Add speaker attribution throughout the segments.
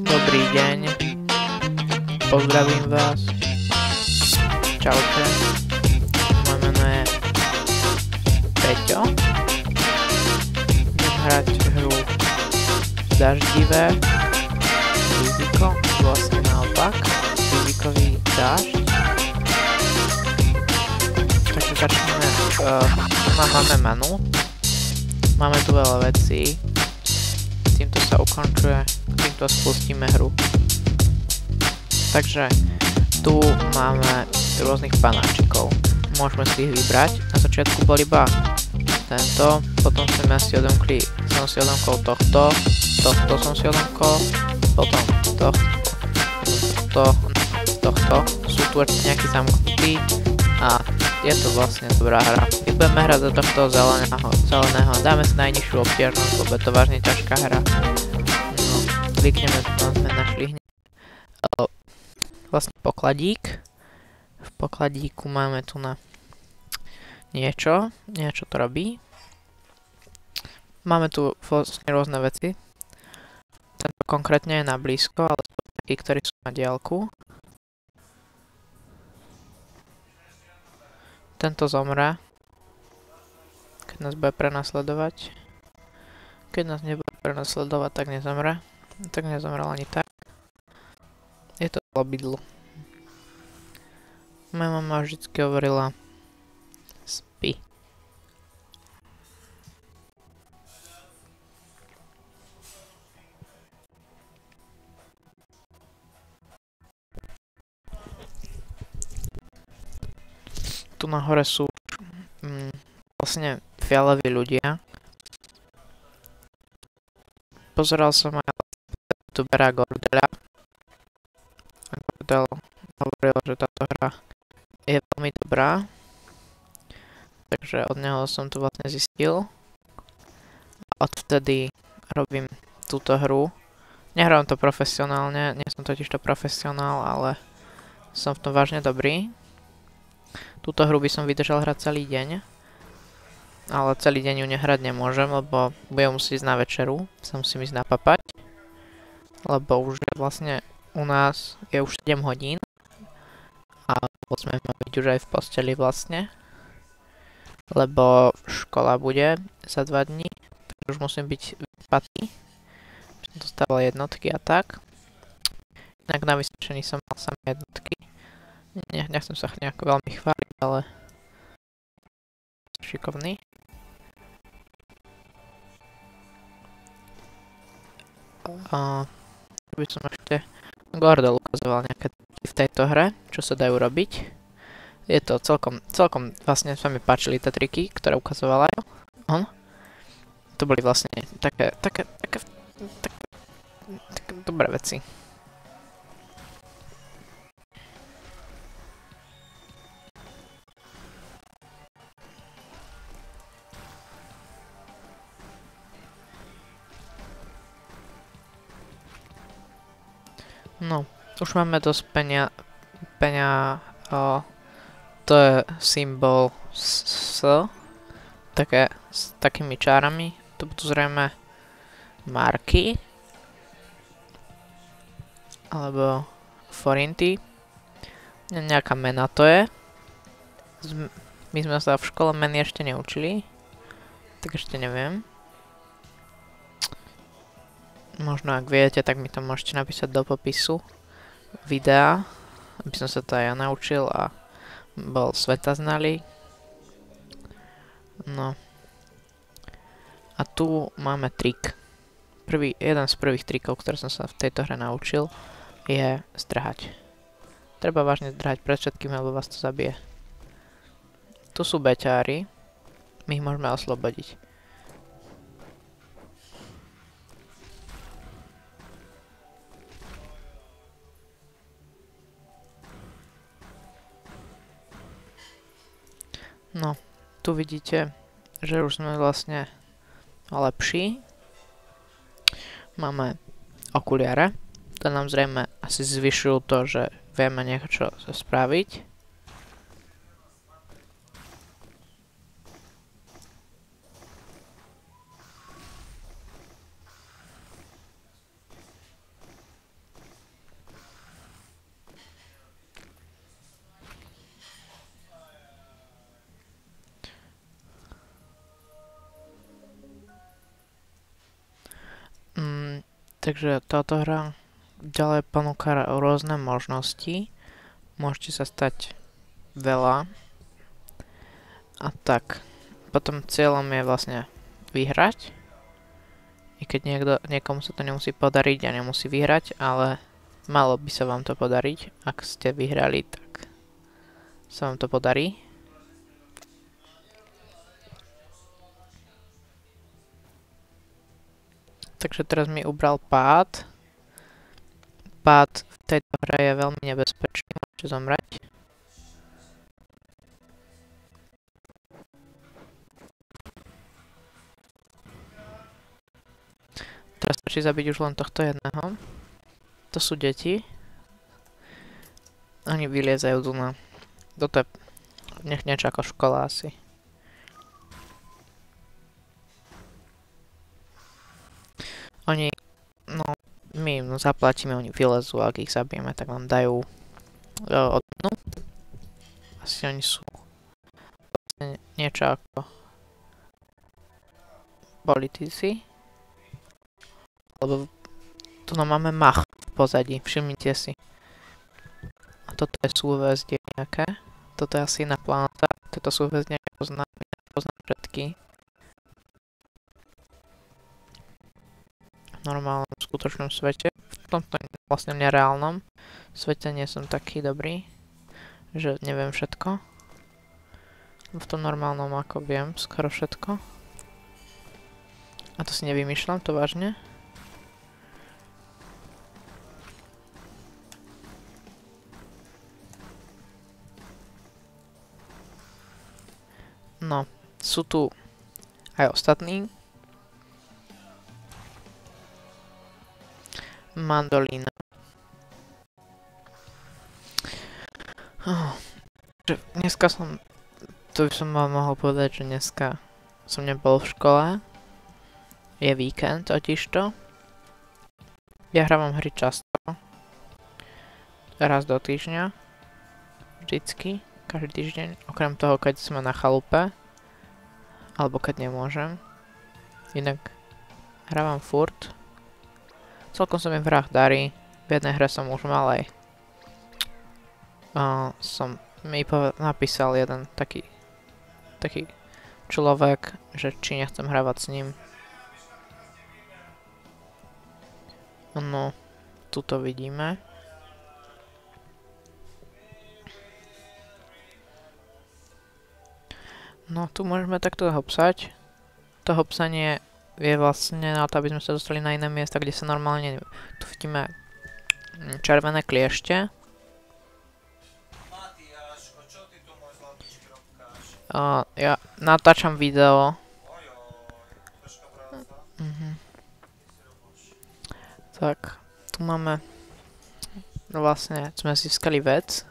Speaker 1: Dobrý deň. Pozdravím vás. Čaute. Moje meno je Peťo. Budem hrať hru Daždivé riziko, vlastne naopak. Rizikový dážď. Takže začneme. Máme menu. Máme tu veľa vecí. Týmto sa ukončuje, týmto spustíme hru. Takže tu máme rôznych panáčikov. Môžeme si ich vybrať. Na začiatku bol iba tento, potom som si odomkol tohto som si odomkol, potom tohto. Sú tu ešte nejaký zamknutí a je to vlastne dobrá hra. Keď budeme hrať do tohto zeleného, dáme si najnižšiu obťažnosť, lebo je to vážne ťažká hra. No, klikneme tu, sme našli hneď vlastne pokladík. V pokladíku máme tu na niečo to robí. Máme tu vlastne rôzne veci. Tento konkrétne je na blízko, ale sú takí, ktorí sú na diaľku. Tento zomre, keď nás bude prenasledovať. Keď nás nebude prenasledovať, tak nezomre. Tak nezomrel ani tak. Je to lobidlo. Moja mama vždycky hovorila spí. Tu nahore sú vlastne fialoví ľudia. Pozeral som aj youtubera Gordela. Gordel hovoril, že táto hra je veľmi dobrá. Takže od neho som to vlastne zistil. Odvtedy robím túto hru. Nehrám to profesionálne, nie som totiž to profesionál, ale som v tom vážne dobrý. Túto hru by som vydržal hrať celý deň. Ale celý deň ju nehrať nemôžem, lebo budem musieť ísť na večeru. Sa musím ísť napapať. Lebo už je vlastne u nás je už 7 hodín. A sme byť už aj v posteli vlastne. Lebo škola bude za 2 dní. Takže už musím byť vyspatý. Som dostával jednotky a tak. Inak na vysvedčení som mal samé jednotky. Nechcem sa nejako veľmi chváliť, ale šikovný. A by som ešte Gordel ukazoval nejaké triky v tejto hre, čo sa dajú robiť. Je to celkom vlastne sa mi páčili tie triky, ktoré ukazovala on. To boli vlastne také dobré veci. No, už máme dosť peňa, to je symbol S, také s takými čárami, to budú zrejme marky, alebo forinty, nejaká mena to je. My sme sa v škole meny ešte neučili, tak ešte neviem. Možno ak viete, tak mi to môžete napísať do popisu videa, aby som sa to aj ja naučil a bol svetaznalý. No. A tu máme trik. Jeden z prvých trikov, ktoré som sa v tejto hre naučil, je zdrhať. Treba vážne zdrhať pred všetkým, lebo vás to zabije. Tu sú beťári. My ich môžeme oslobodiť. No, tu vidíte, že už sme vlastne lepší. Máme okuliare. To nám zrejme asi zvyšujú to, že vieme niečo spraviť. Takže táto hra ďalej ponúka rôzne možnosti. Môžete sa stať veľa. A tak. Potom cieľom je vlastne vyhrať. I keď niekomu sa to nemusí podariť a nemusí vyhrať, ale malo by sa vám to podariť. Ak ste vyhrali, tak sa vám to podarí. Takže teraz mi ubral pád. Pád v tejto hre je veľmi nebezpečný, môžete zomrieť. Teraz stačí zabiť už len tohto jedného. To sú deti. Oni vyliezajú tu na... Toto je... Nech niečo ako škola asi. Oni... No, my im zaplatíme, oni vylezú, ak ich zabijeme, tak nám dajú odmenu. Asi oni sú vlastne niečo ako politici. Lebo tu nám máme mach v pozadí, všimnite si. A toto je súhvezdie nejaké. Toto je asi iná planéta. Toto súhvezdie nepoznám všetky. V normálnom skutočnom svete. V tomto vlastne nereálnom svete nie som taký dobrý, že neviem všetko. V tom normálnom ako viem skoro všetko. A to si nevymýšľam, to vážne. No, sú tu aj ostatní. Mandolína. Dneska som... To by som vám mohol povedať, že dneska som nebol v škole. Je víkend totižto. Ja hrávam hry často. Raz do týždňa. Vždycky. Každý týždeň. Okrem toho, keď sme na chalupe. Alebo keď nemôžem. Inak hrávam furt. Celkom sa mi v hrách darí. V jednej hre som už mal aj... som mi napísal jeden taký človek, že či nechcem hrávať s ním. No, tuto vidíme. No, tu môžeme takto hopsať. To hopsanie je vlastne na to, aby sme sa dostali na iné miesta, kde sa normálne... Tu vidíme červené kliešte. Ja natáčam video. Tak, tu máme... Vlastne sme získali vec.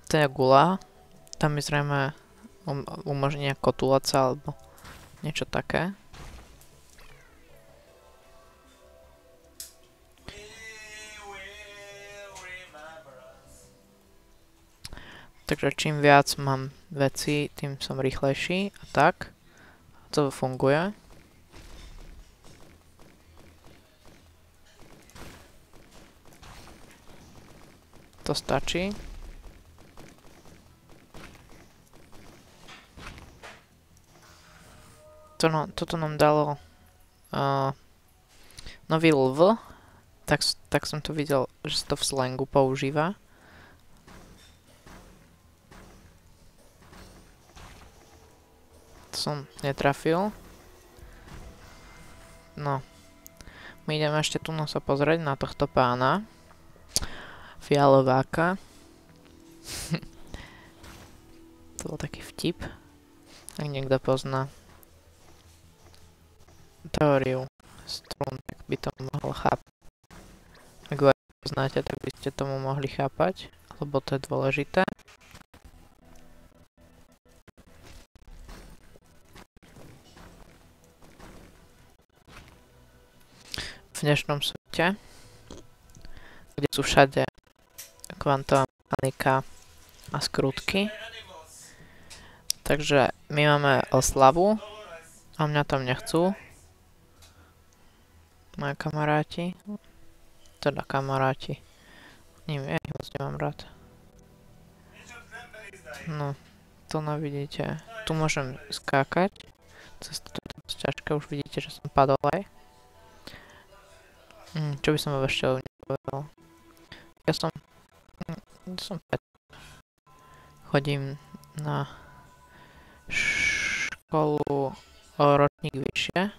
Speaker 1: To je gula. Tam mi zrejme umožní kotúľať sa alebo niečo také. Takže čím viac mám veci, tým som rýchlejší a tak. To funguje. To stačí. Toto nám dalo nový lv. Tak som to videl, že sa to v slangu používa. To som netrafil. No. My ideme ešte tu sa pozrieť na tohto pána. Fialováka. To bol taký vtip. Ak niekto pozná teóriu strún, tak by to mohol chápať. Ak ho poznáte, tak by ste tomu mohli chápať, lebo to je dôležité. V dnešnom svete, kde sú všade kvantová mechanika a skrutky. Takže my máme oslavu a mňa tam nechcú. Moje kamaráti. Teda kamaráti. Ja ich moc nemám rád. No, to vidíte. Tu môžem skákať. Cesta to je dosť ťažké, už vidíte, že som padol aj. Čo by som vám ešte nepovedal? Ja som chodím na školu o ročník vyššie.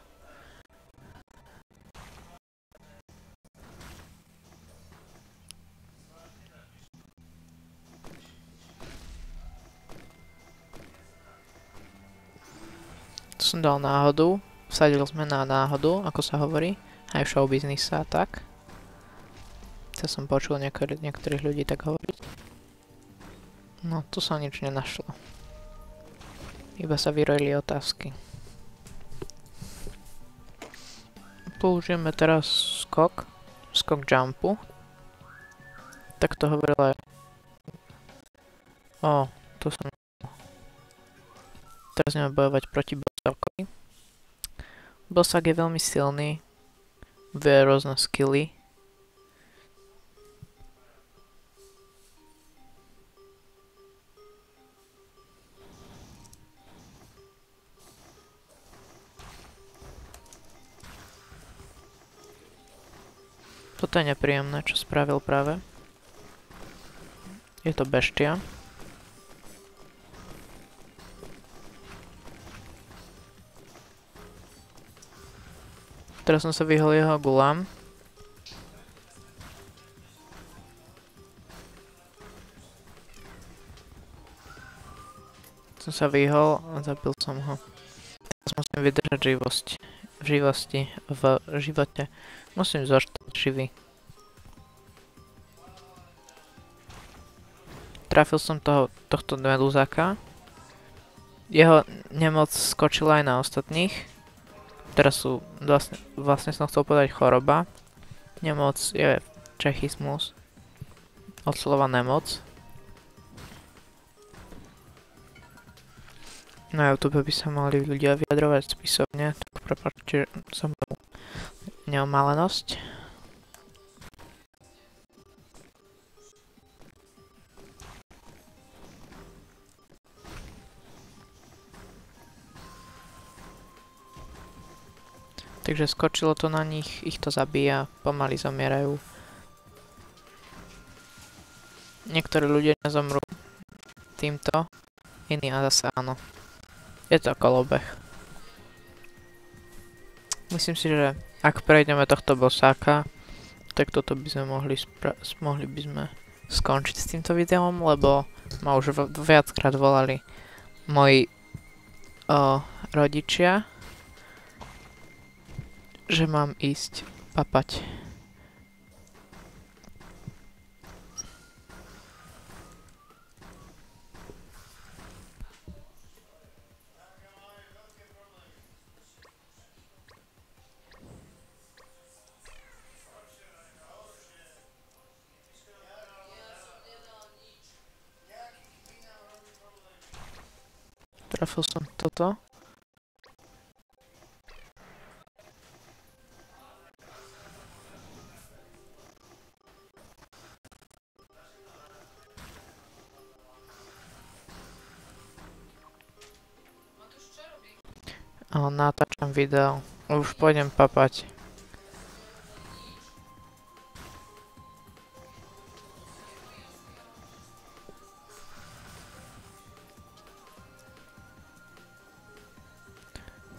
Speaker 1: To som dal náhodu. Vsadil sme na náhodu, ako sa hovorí. Aj v showbiznise a tak. To som počul niektorých ľudí tak hovoriť. No, tu sa nič nenašlo. Iba sa vyrojili otázky. Použijeme teraz skok jumpu. Tak to hovorila aj. Tu som. Teraz ideme bojovať proti Bossakovi. Bossak je veľmi silný. Vie rôzne skilly. Toto je nepríjemné, čo spravil práve. Je to beštia. Teraz som sa vyhol jeho gulám. Som sa vyhol a zabil som ho. Teraz musím vydržať v živote. Musím zostať živý. Trafil som tohto medúzaka. Jeho nemoc skočila aj na ostatných. Teraz sú, vlastne som chcel povedať choroba. Nemoc je čechismus. Od slova nemoc. Na YouTube by sa mali ľudia vyjadrovať spisovne, tak prepáčte za moju neomalenosť. Takže skočilo to na nich, ich to zabíja, pomaly zomierajú. Niektorí ľudia nezomrú týmto, iní a zase áno. Je to kolobeh. Myslím si, že ak prejdeme tohto bossáka, tak toto by sme mohli by sme skončiť s týmto videom, lebo ma už viackrát volali moji rodičia, že mám ísť papať. Trafil som toto. Natáčam video. Už pôjdem papať.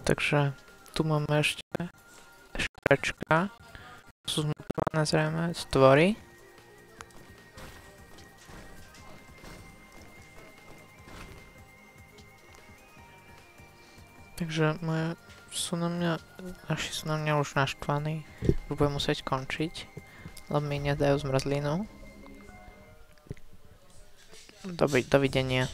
Speaker 1: Takže tu máme ešte škrečka. Sú zmutované zrejme stvory. Takže naši sú na mňa už naštvaní. Už budem musieť končiť, lebo mi nedajú zmrzlinu. Dovidenia.